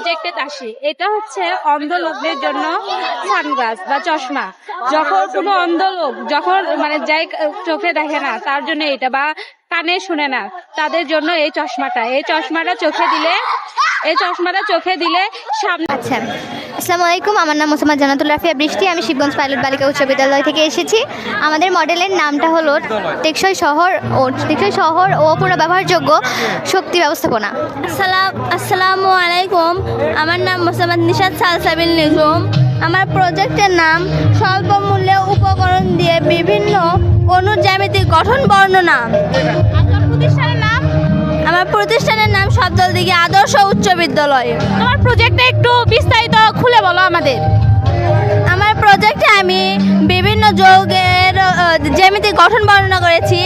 প্রজেক্টে আসি। এটা হচ্ছে অন্ধ লোকদের জন্য সানগ্লাস বা চশমা। যখন কোনো অন্ধ লোক যখন মানে যাই চোখে দেখে না তার জন্য এটা, বা কানে শুনে না তাদের জন্য এই চশমাটা চোখে দিলে সামনে। আচ্ছা, আসসালামু আলাইকুম। আমার নাম মোসাম্মদ জান্নাতুল রাফিয়া বৃষ্টি। আমি শিবগঞ্জ পাইলট বালিকা উচ্চ বিদ্যালয় থেকে এসেছি। আমাদের মডেলের নামটা হলো টেকসই শহর ও পুনর্ব্যবহারযোগ্য শক্তি ব্যবস্থাপনা। আসসালামু আলাইকুম। আমার নাম মোসাম্মদ নিশাত সালসাবিল নিজুম। আমার প্রজেক্টের নাম স্বল্প মূল্যে উপকরণ দিয়ে বিভিন্ন অনুজ্যামিতিক গঠন বর্ণনা। আমার প্রতিষ্ঠানের নাম শব্দদিঘি আদর্শ উচ্চ বিদ্যালয়। তোমার প্রজেক্টে একটু বিস্তারিত খুলে বলো আমাদের। আমার প্রজেক্টে আমি বিভিন্ন যৌগের জ্যামিতিক গঠন বর্ণনা করেছি।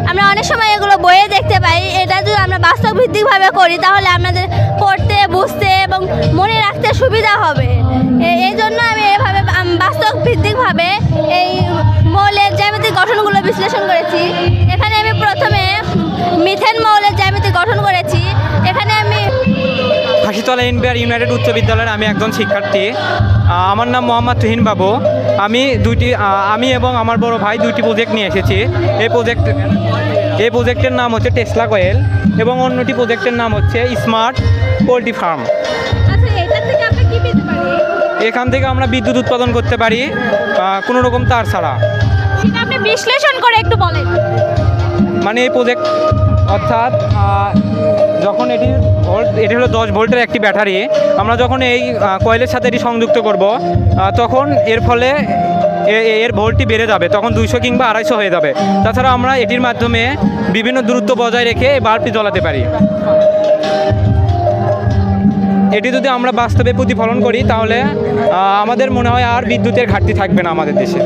আমরা অনেক সময় এগুলো বইয়ে দেখতে পাই। এটা যদি আমরা বাস্তব ভিত্তিকভাবে করি তাহলে আমাদের পড়তে, বুঝতে এবং মনে রাখতে সুবিধা হবে। এই জন্য আমি এভাবে বাস্তব ভিত্তিকভাবে এই মৌলের জ্যামিতিক গঠনগুলো বিশ্লেষণ করেছি। এখানে আমি প্রথমে মিথেন মৌলের জ্যামিতিক গঠন করেছি। এখানে আমি হাসিতলা এনবিআর ইউনাইটেড উচ্চ বিদ্যালয়ের আমি একজন শিক্ষার্থী। আমার নাম মোহাম্মদ তুহিন বাবু। আমি এবং আমার বড় ভাই দুইটি প্রজেক্ট নিয়ে এসেছি। এই প্রজেক্টের নাম হচ্ছে টেসলা কয়েল এবং অন্যটি প্রজেক্টের নাম হচ্ছে স্মার্ট পোলট্রি ফার্ম। এখান থেকে আমরা বিদ্যুৎ উৎপাদন করতে পারি কোনো রকম তার ছাড়া। সেটা আপনি বিশ্লেষণ করে একটু বলেন। মানে এই প্রজেক্ট অর্থাৎ যখন এটি হলো 10 ভোল্টের একটি ব্যাটারি। আমরা যখন এই কয়েলের সাথে এটি সংযুক্ত করব তখন এর ফলে এর ভোল্টটি বেড়ে যাবে, তখন 200 কিংবা 250 হয়ে যাবে। তাছাড়া আমরা এটির মাধ্যমে বিভিন্ন দূরত্ব বজায় রেখে এই বাল্বটি জ্বালাতে পারি। এটি যদি আমরা বাস্তবে প্রতিফলন করি তাহলে আমাদের মনে হয় আর বিদ্যুতের ঘাটতি থাকবে না আমাদের দেশে।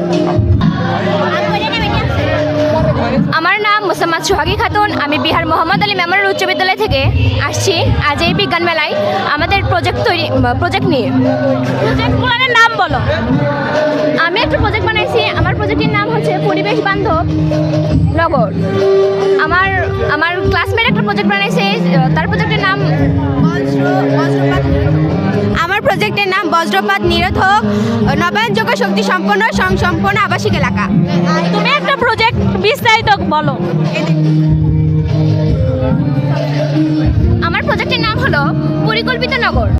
আমার নাম মোসাম্মদ সোহাগী খাতুন। আমি বিহার মোহাম্মদ আলী মেমোরিয়াল উচ্চ বিদ্যালয় থেকে আসছি আজ এই বিজ্ঞান মেলায় আমাদের প্রজেক্ট নিয়ে। প্রজেক্টগুলোর নাম বলো। আমি একটা প্রজেক্ট বানাইছি। আমার প্রজেক্টের নাম হচ্ছে পরিবেশ বান্ধব নগর। আমার ক্লাসমেট একটা প্রজেক্ট বানাইছে, তার প্রজেক্টের নাম আমার প্রজেক্টের নাম বজ্রপাত নিরোধক নবায়নযোগ্য শক্তি সম্পন্ন আবাসিক এলাকা। তুমি একটা প্রজেক্ট বিস্তারিত বলো। আমার প্রজেক্টের নাম হলো পরিকল্পিত নগর।